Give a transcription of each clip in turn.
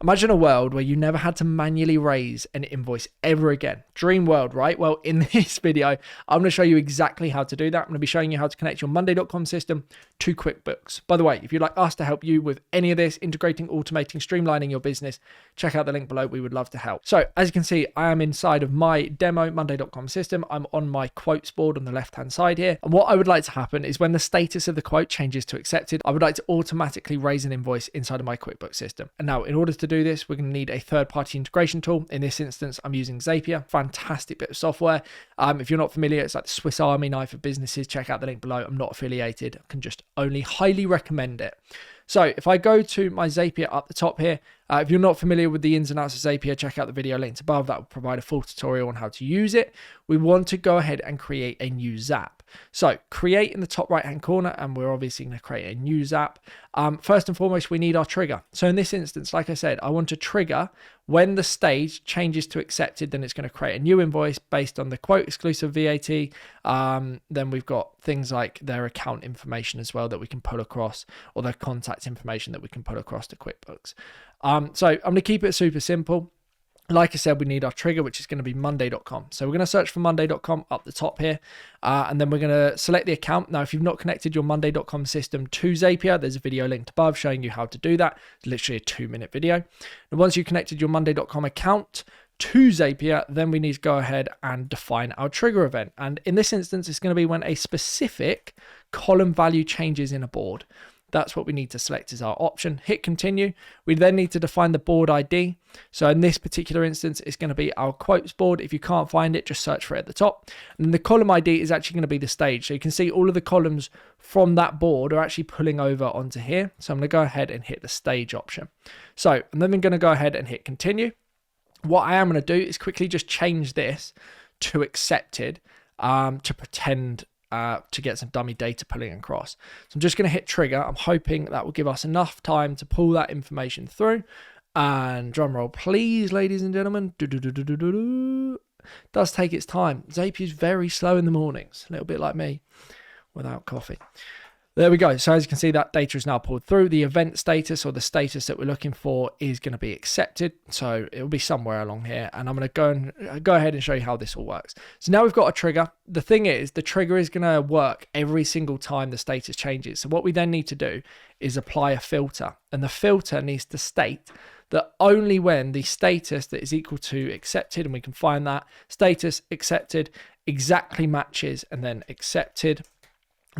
Imagine a world where you never had to manually raise an invoice ever again. Dream world, right? Well, in this video, I'm going to show you exactly how to do that. I'm going to be showing you how to connect your Monday.com system to QuickBooks. By the way, if you'd like us to help you with any of this, integrating, automating, streamlining your business, check out the link below. We would love to help. So as you can see, I am inside of my demo Monday.com system. I'm on my quotes board on the left-hand side here. And what I would like to happen is when the status of the quote changes to accepted, I would like to automatically raise an invoice inside of my QuickBooks system. And now in order to do this, we're going to need a third-party integration tool. In this instance, I'm using Zapier, fantastic bit of software. If you're not familiar, it's like the Swiss Army knife of businesses. Check out the link below. I'm not affiliated. I can just only highly recommend it. So if I go to my Zapier up the top here, if you're not familiar with the ins and outs of Zapier, check out the video linked above. That will provide a full tutorial on how to use it. We want to go ahead and create a new Zap. So create in the top right hand corner, and we're obviously going to create a new Zap. First and foremost, we need our trigger. So in this instance, like I said, I want to trigger when the stage changes to accepted, then it's going to create a new invoice based on the quote exclusive VAT. Then we've got things like their account information as well that we can pull across, or their contact information that we can put across to QuickBooks. So I'm going to keep it super simple. Like I said, we need our trigger, which is going to be Monday.com. So we're going to search for Monday.com up the top here. And then we're going to select the account. Now, if you've not connected your Monday.com system to Zapier, there's a video linked above showing you how to do that. It's literally a 2-minute video. And once you've connected your Monday.com account to Zapier, then we need to go ahead and define our trigger event. And in this instance, it's going to be when a specific column value changes in a board. That's what we need to select as our option. Hit continue. We then need to define the board ID. So in this particular instance, it's going to be our quotes board. If you can't find it, just search for it at the top. And the column ID is actually going to be the stage. So you can see all of the columns from that board are actually pulling over onto here. So I'm going to go ahead and hit the stage option. So and then I'm going to go ahead and hit continue. What I am going to do is quickly just change this to accepted to pretend to get some dummy data pulling across. So I'm just going to hit trigger. I'm hoping that will give us enough time to pull that information through. And drum roll, please, ladies and gentlemen. Does take its time. Zapier is very slow in the mornings, a little bit like me without coffee. There we go. So as you can see, that data is now pulled through. The event status, or the status that we're looking for, is going to be accepted. So it will be somewhere along here. And I'm going to go ahead and show you how this all works. So now we've got a trigger. The thing is, the trigger is going to work every single time the status changes. So what we then need to do is apply a filter. And the filter needs to state that only when the status that is equal to accepted, and we can find that status accepted exactly matches, and then accepted,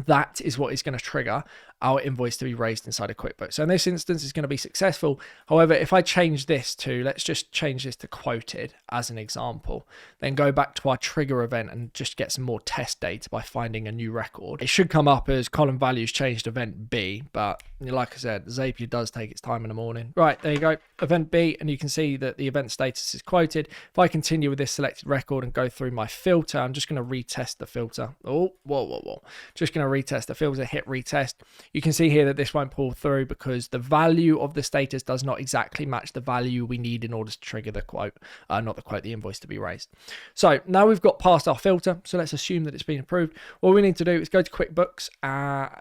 that is what is going to trigger our invoice to be raised inside of QuickBooks. So in this instance, it's going to be successful. However, if I change this to, let's just change this to quoted as an example, then go back to our trigger event and just get some more test data by finding a new record. It should come up as column values changed event B, but like I said, Zapier does take its time in the morning. Right, there you go, event B, and you can see that the event status is quoted. If I continue with this selected record and go through my filter, I'm just going to retest the filter. Oh, whoa. Just going to retest the filter, hit retest. You can see here that this won't pull through because the value of the status does not exactly match the value we need in order to trigger the quote, the invoice to be raised. So now we've got past our filter. So let's assume that it's been approved. What we need to do is go to QuickBooks,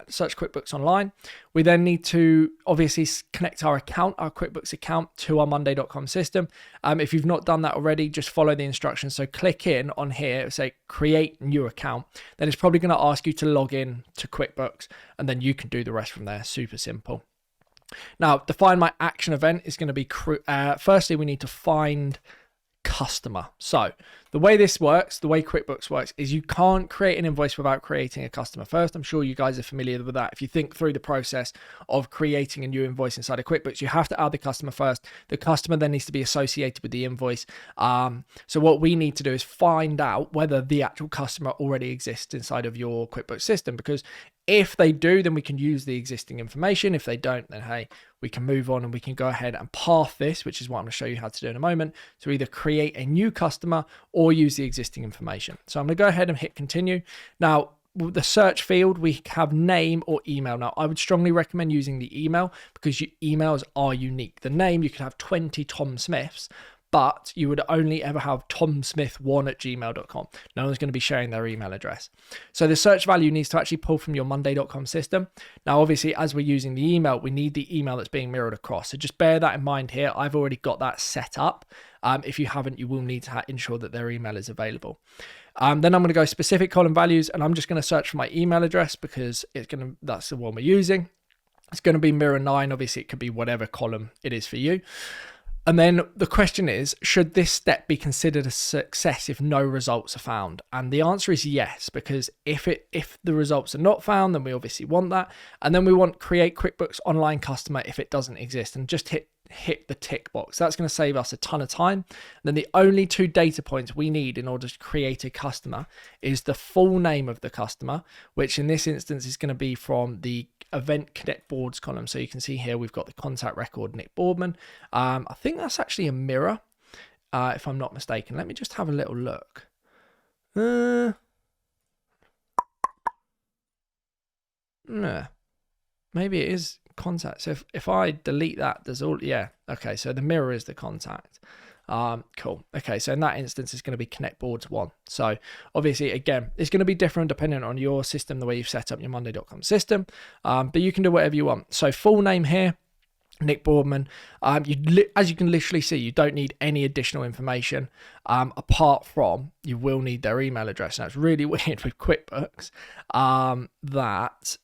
search QuickBooks Online. We then need to obviously connect our account, our QuickBooks account, to our Monday.com system. If you've not done that already, just follow the instructions. So click in on here, say create new account. Then it's probably going to ask you to log in to QuickBooks, and then you can do the rest from there. Super simple. Now, define my action event is going to be, firstly, we need to find customer. So the way this works, the way QuickBooks works, is you can't create an invoice without creating a customer first. I'm sure you guys are familiar with that. If you think through the process of creating a new invoice inside of QuickBooks, you have to add the customer first. The customer then needs to be associated with the invoice. So what we need to do is find out whether the actual customer already exists inside of your QuickBooks system, because if they do, then we can use the existing information. If they don't, then hey, we can move on and we can go ahead and path this, which is what I'm going to show you how to do in a moment, to either create a new customer or use the existing information. So I'm going to go ahead and hit continue. Now, with the search field, we have name or email. Now, I would strongly recommend using the email because your emails are unique. The name, you could have 20 Tom Smiths, but you would only ever have tomsmith1@gmail.com. No one's going to be sharing their email address. So the search value needs to actually pull from your monday.com system. Now, obviously, as we're using the email, we need the email that's being mirrored across. So just bear that in mind here. I've already got that set up. If you haven't, you will need to ensure that their email is available. Then I'm going to go specific column values, and I'm just going to search for my email address because that's the one we're using. It's going to be mirror 9. Obviously, it could be whatever column it is for you. And then the question is, should this step be considered a success if no results are found? And the answer is yes, because if the results are not found, then we obviously want that. And then we want create QuickBooks Online customer if it doesn't exist, and just hit the tick box. That's going to save us a ton of time. And then the only 2 data points we need in order to create a customer is the full name of the customer, which in this instance is going to be from the event connect boards column. So you can see here we've got the contact record Nick Boardman. I think that's actually a mirror, if I'm not mistaken. Let me just have a little look. Nah, maybe it is contact. So if I delete that, there's all, yeah, okay, so the mirror is the contact. Cool. Okay, so in that instance, it's going to be connect boards 1. So obviously, again, it's going to be different depending on your system, the way you've set up your monday.com system, but you can do whatever you want. So full name here, Nick Boardman. As you can literally see, you don't need any additional information apart from you will need their email address. Now, it's really weird with QuickBooks that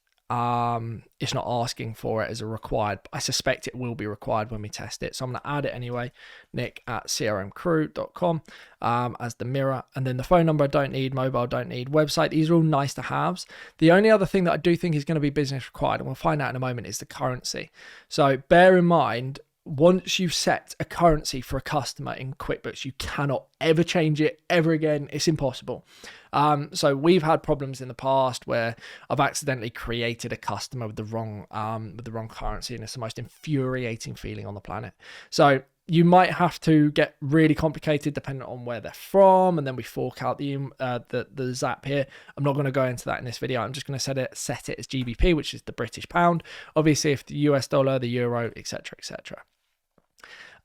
it's not asking for it as a required, but I suspect it will be required when we test it. So I'm going to add it anyway, nick@crmcrew.com as the mirror. And then the phone number I don't need, mobile don't need, website, these are all nice to haves. The only other thing that I do think is going to be business required, and we'll find out in a moment, is the currency. So bear in mind, once you've set a currency for a customer in QuickBooks, you cannot ever change it ever again. It's impossible. So we've had problems in the past where I've accidentally created a customer with the wrong currency, and it's the most infuriating feeling on the planet. So you might have to get really complicated depending on where they're from, and then we fork out the Zapier. I'm not going to go into that in this video. I'm just going to set it as GBP, which is the British pound. Obviously, if the US dollar, the euro, etc., etc.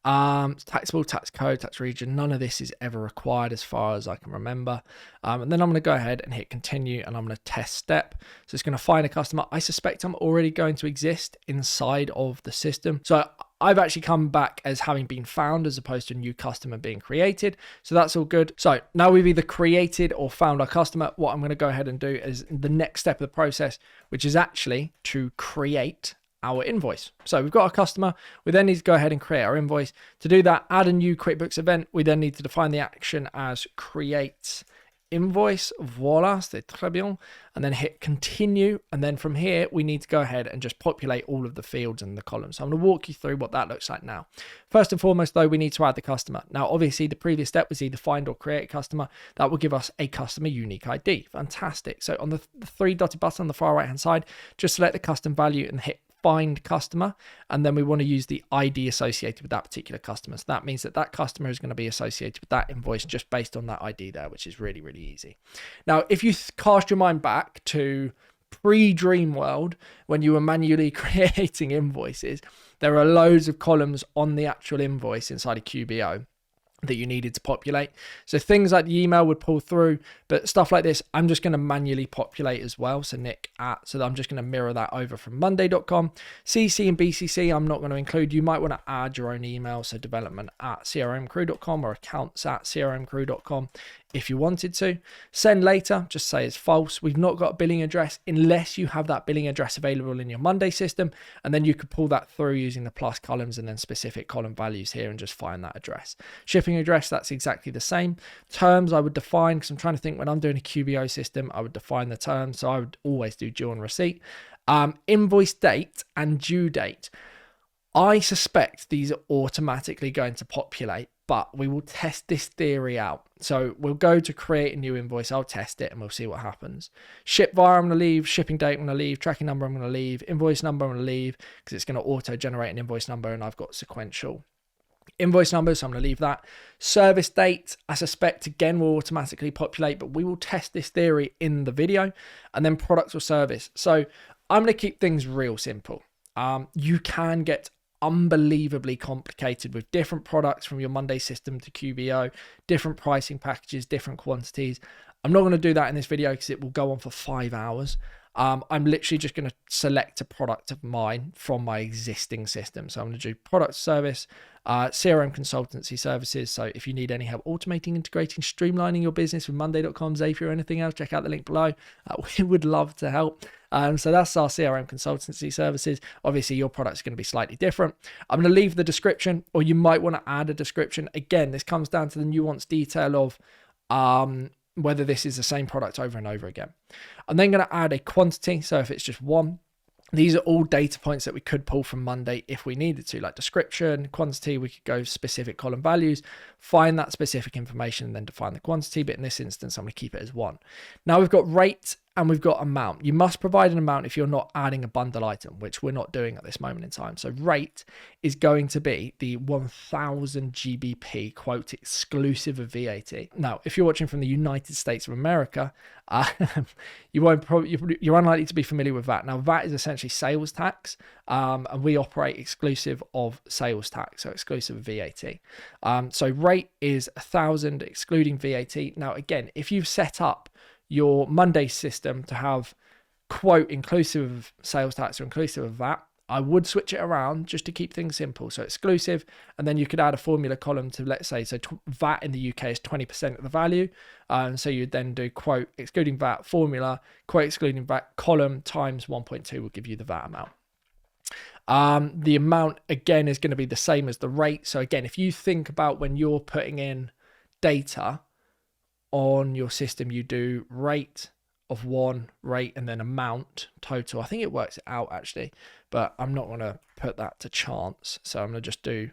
Taxable, tax code, tax region, none of this is ever required as far as I can remember. And then I'm going to go ahead and hit continue, and I'm going to test step. So it's going to find a customer. I suspect I'm already going to exist inside of the system. So I've actually come back as having been found as opposed to a new customer being created. So that's all good. So now we've either created or found our customer. What I'm going to go ahead and do is the next step of the process, which is actually to create our invoice. So we've got our customer. We then need to go ahead and create our invoice. To do that, add a new QuickBooks event. We then need to define the action as create invoice. Voila, c'est très bien. And then hit continue. And then from here, we need to go ahead and just populate all of the fields and the columns. So I'm going to walk you through what that looks like now. First and foremost, though, we need to add the customer. Now, obviously, the previous step was either find or create a customer. That will give us a customer unique ID. Fantastic. So on the 3 dotted button on the far right hand side, just select the custom value and hit find customer, and then we want to use the ID associated with that particular customer. So that means that that customer is going to be associated with that invoice just based on that ID there, which is really, really easy. Now, if you cast your mind back to pre-Dream World, when you were manually creating invoices, there are loads of columns on the actual invoice inside of QBO that you needed to populate. So things like the email would pull through, but stuff like this, I'm just going to manually populate as well. So so I'm just going to mirror that over from monday.com. CC and BCC, I'm not going to include. You might want to add your own email. So development@crmcrew.com or accounts@crmcrew.com if you wanted to. Send later, just say it's false. We've not got a billing address unless you have that billing address available in your Monday system. And then you could pull that through using the plus columns and then specific column values here and just find that address. Shipping address, that's exactly the same. Terms I would define, because I'm trying to think when I'm doing a QBO system, I would define the terms. So I would always do due on receipt. Invoice date and due date. I suspect these are automatically going to populate, but we will test this theory out. So we'll go to create a new invoice. I'll test it and we'll see what happens. Ship via, I'm going to leave. Shipping date, I'm going to leave. Tracking number, I'm going to leave. Invoice number, I'm going to leave because it's going to auto generate an invoice number and I've got sequential invoice numbers, so I'm going to leave that. Service date, I suspect again will automatically populate, but we will test this theory in the video. And then products or service. So I'm going to keep things real simple. You can get unbelievably complicated with different products from your Monday system to QBO, different pricing packages, different quantities. I'm not going to do that in this video because it will go on for 5 hours. I'm literally just going to select a product of mine from my existing system. So I'm going to do product service, CRM consultancy services. So if you need any help automating, integrating, streamlining your business with Monday.com, Zapier, or anything else, check out the link below. We would love to help. So that's our CRM consultancy services. Obviously, your product's going to be slightly different. I'm going to leave the description, or you might want to add a description. Again, this comes down to the nuanced detail of whether this is the same product over and over again. I'm then going to add a quantity. So if it's just one, these are all data points that we could pull from Monday if we needed to, like description, quantity. We could go specific column values, find that specific information, and then define the quantity. But in this instance, I'm going to keep it as one. Now we've got rate and we've got amount. You must provide an amount if you're not adding a bundle item, which we're not doing at this moment in time. So rate is going to be the 1000 GBP quote exclusive of VAT. Now, if you're watching from the United States of America, you're unlikely to be familiar with VAT. Now, VAT is essentially sales tax, and we operate exclusive of sales tax, so exclusive of VAT. So rate is 1000 excluding VAT. Now, again, if you've set up your Monday system to have quote inclusive of sales tax or inclusive of VAT, I would switch it around just to keep things simple. So exclusive, and then you could add a formula column to, let's say, so VAT in the UK is 20% of the value. And so you'd then do quote excluding VAT formula, quote excluding VAT column times 1.2 will give you the VAT amount. The amount, again, is going to be the same as the rate. So again, if you think about when you're putting in data on your system, you do rate of one, rate, and then amount total. I think it works it out actually, but I'm not going to put that to chance. So I'm going to just do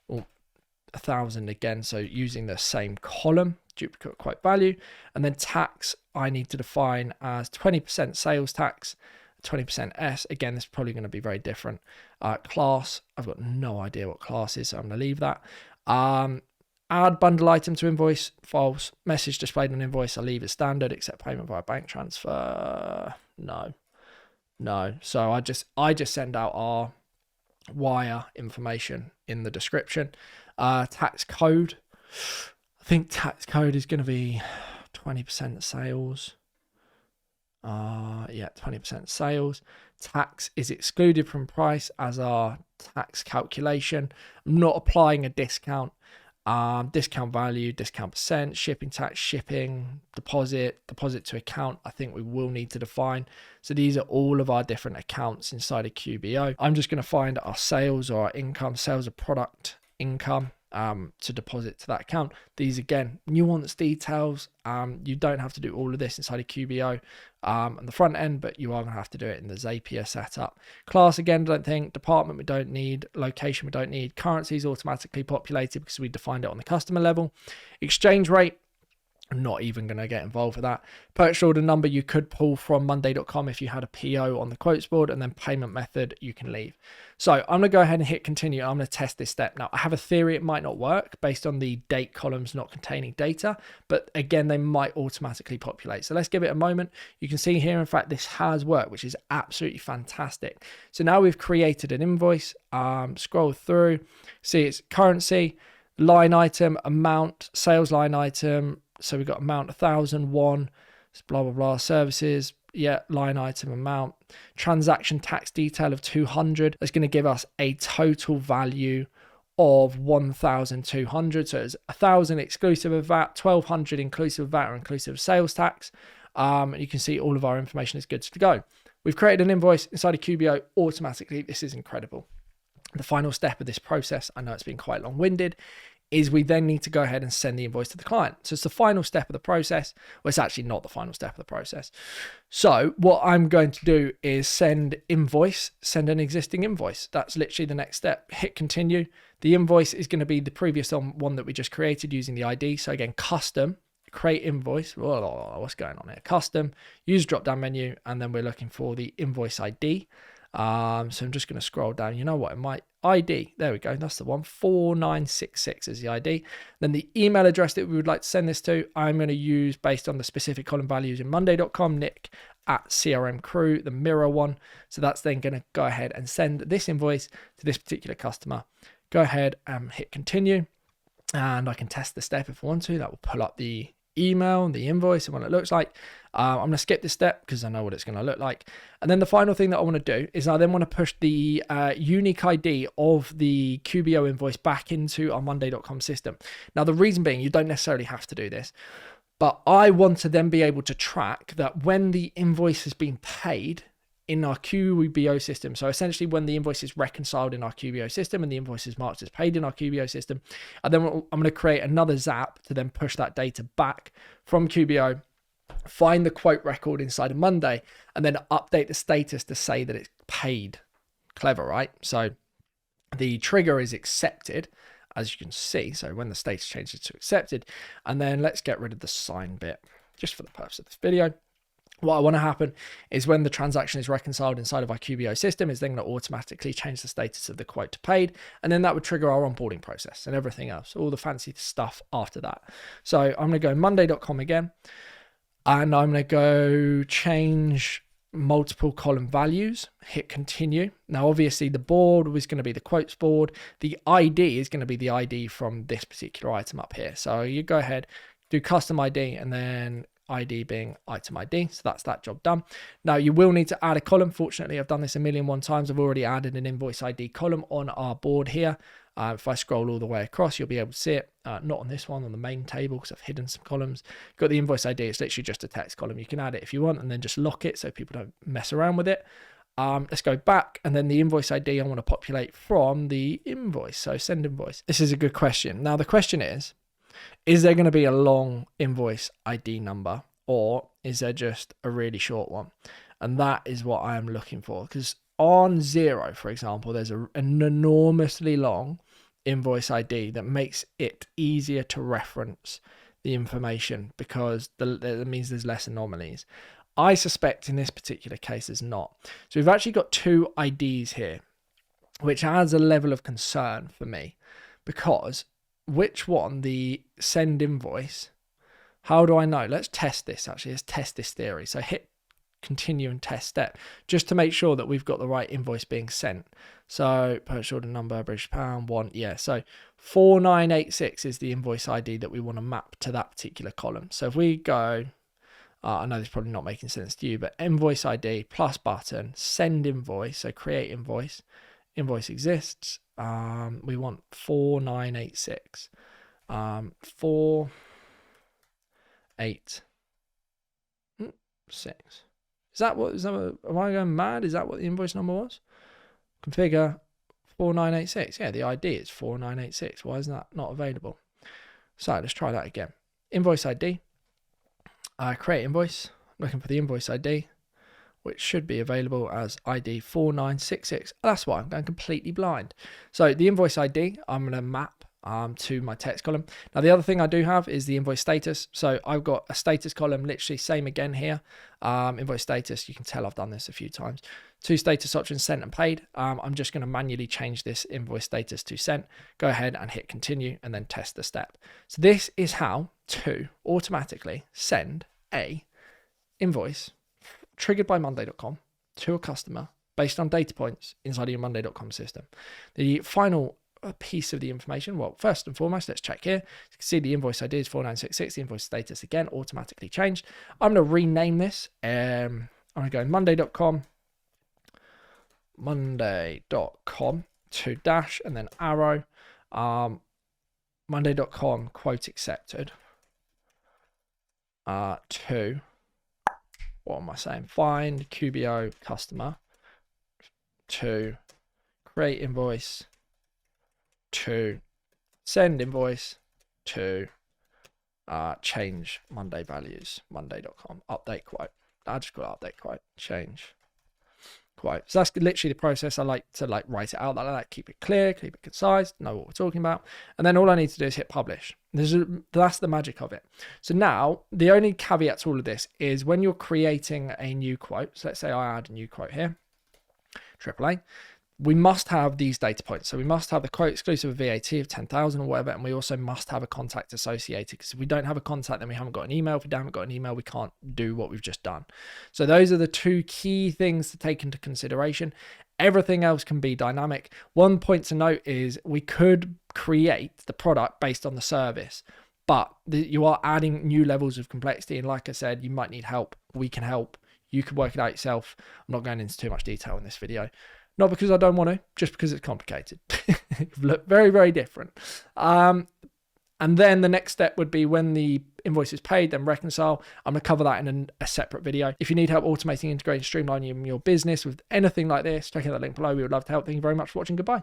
1000 again. So using the same column, duplicate quote value, and then tax, I need to define as 20% sales tax, 20% S. Again, this is probably going to be very different. Class, I've got no idea what class is, so I'm going to leave that. Add bundle item to invoice, false. Message displayed on invoice, I'll leave it standard, accept payment via bank transfer. No. So I just send out our wire information in the description. Tax code. I think tax code is going to be 20% sales. Yeah, 20% sales. Tax is excluded from price as our tax calculation. I'm not applying a discount. Discount value, discount percent, shipping tax, shipping, deposit to account, I think we will need to define. So these are all of our different accounts inside of QBO. I'm just going to find our sales or our income, sales of product income, to deposit to that account. These, again, nuanced details. You don't have to do all of this inside of QBO on the front end, but you are going to have to do it in the Zapier setup. Class, again, don't think. Department, we don't need. Location, we don't need. Currency is automatically populated because we defined it on the customer level. Exchange rate, I'm not even going to get involved with that. Purchase order number, you could pull from Monday.com if you had a PO on the quotes board, and then payment method, you can leave. So I'm going to go ahead and hit continue. I'm going to test this step. Now, I have a theory it might not work based on the date columns not containing data, but again, they might automatically populate. So let's give it a moment. You can see here, in fact, this has worked, which is absolutely fantastic. So now we've created an invoice. Scroll through, see it's currency, line item, amount, sales line item. So we've got amount 1001, blah, blah, blah, services, yeah, line item amount, transaction tax detail of 200. That's going to give us a total value of 1,200. So it's 1,000 exclusive of VAT, 1,200 inclusive of VAT or inclusive of sales tax. You can see all of our information is good to go. We've created an invoice inside of QBO automatically. This is incredible. The final step of this process, I know it's been quite long-winded, is we then need to go ahead and send the invoice to the client. So it's the final step of the process. Well, it's actually not the final step of the process. So what I'm going to do is send an existing invoice. That's literally the next step. Hit continue. The invoice is going to be the previous one that we just created using the ID. So again, custom, create invoice. What's going on here? Custom, use drop-down menu, and then we're looking for the invoice ID. So I'm just going to scroll down. You know what? It might ID. There we go. That's the one. 4966 is the ID. Then the email address that we would like to send this to, I'm going to use based on the specific column values in Monday.com, Nick at CRM Crew, the mirror one. So that's then going to go ahead and send this invoice to this particular customer. Go ahead and hit continue. And I can test the step if I want to. That will pull up the email and the invoice and what it looks like. I'm going to skip this step because I know what it's going to look like. And then the final thing that I want to do is I then want to push the unique ID of the QBO invoice back into our Monday.com system. Now, the reason being, you don't necessarily have to do this, but I want to then be able to track that when the invoice has been paid in our QBO system. So essentially when the invoice is reconciled in our QBO system and the invoice is marked as paid in our QBO system, and then I'm going to create another Zap to then push that data back from QBO, find the quote record inside of Monday, and then update the status to say that it's paid. Clever, right? So the trigger is accepted, as you can see. So when the status changes to accepted, and then let's get rid of the sign bit just for the purpose of this video. What I want to happen is when the transaction is reconciled inside of our QBO system, is then going to automatically change the status of the quote to paid. And then that would trigger our onboarding process and everything else, all the fancy stuff after that. So I'm going to go Monday.com again, and I'm going to go change multiple column values, hit continue. Now, obviously the board was going to be the quotes board. The ID is going to be the ID from this particular item up here. So you go ahead, do custom ID, and then ID being item ID. So that's that job done. Now you will need to add a column. Fortunately, I've done this 1,000,001 times. I've already added an invoice ID column on our board here. If I scroll all the way across, you'll be able to see it. Not on this one, on the main table, because I've hidden some columns. Got the invoice ID. It's literally just a text column. You can add it if you want, and then just lock it so people don't mess around with it. Let's go back, and then the invoice ID I want to populate from the invoice. So send invoice. This is a good question. Now the question is there going to be a long invoice ID number, or is there just a really short one? And that is what I am looking for, because on Xero, for example, there's an enormously long invoice ID that makes it easier to reference the information, because that means there's less anomalies. I suspect in this particular case there's not. So we've actually got two IDs here, which adds a level of concern for me, because which one, the send invoice, how do I know? Let's test this actually. Let's test this theory. So hit continue and test step just to make sure that we've got the right invoice being sent. So purchase order number, British pound, one. Yeah. So 4986 is the invoice ID that we want to map to that particular column. So if we go, I know this is probably not making sense to you, but invoice ID plus button, send invoice. So create invoice. Invoice exists. We want 4986. 486. Is that what, am I going mad? Is that what the invoice number was? Configure 4986. Yeah, the ID is 4986. Why is that not available? So let's try that again. Invoice ID. Create invoice. I'm looking for the invoice ID, which should be available as ID 4966. That's why I'm going completely blind. So the invoice ID, I'm going to map to my text column. Now the other thing I do have is the invoice status. So I've got a status column, literally same again here. Invoice status, you can tell I've done this a few times. Two status options, sent and paid. I'm just going to manually change this invoice status to sent. Go ahead and hit continue and then test the step. So this is how to automatically send a invoice triggered by Monday.com to a customer based on data points inside of your Monday.com system. The final piece of the information, well, first and foremost, let's check here. You can see the invoice ID is 4966. The invoice status again automatically changed. I'm going to rename this. I'm going to go Monday.com to dash and then arrow. Monday.com quote accepted to, what am I saying? Find QBO customer to create invoice to send invoice to change Monday values, Monday.com, update quote. I just got update quote, change quote. So that's literally the process. I like to write it out like that, keep it clear, keep it concise, know what we're talking about. And then all I need to do is hit publish. That's the magic of it. So now the only caveat to all of this is when you're creating a new quote. So let's say I add a new quote here, AAA. we must have these data points. So we must have the quote exclusive VAT of 10,000 or whatever, and we also must have a contact associated, because if we don't have a contact, then we haven't got an email. If we haven't got an email, we can't do what we've just done. So those are the two key things to take into consideration. Everything else can be dynamic. One point to note is we could create the product based on the service, but you are adding new levels of complexity. And like I said, you might need help. We can help. You can work it out yourself. I'm not going into too much detail in this video. Not because I don't want to, just because it's complicated. Look very, very different. And then the next step would be when the invoice is paid, then reconcile. I'm going to cover that in a separate video. If you need help automating, integrating, streamlining your business with anything like this, check out the link below. We would love to help. Thank you very much for watching. Goodbye.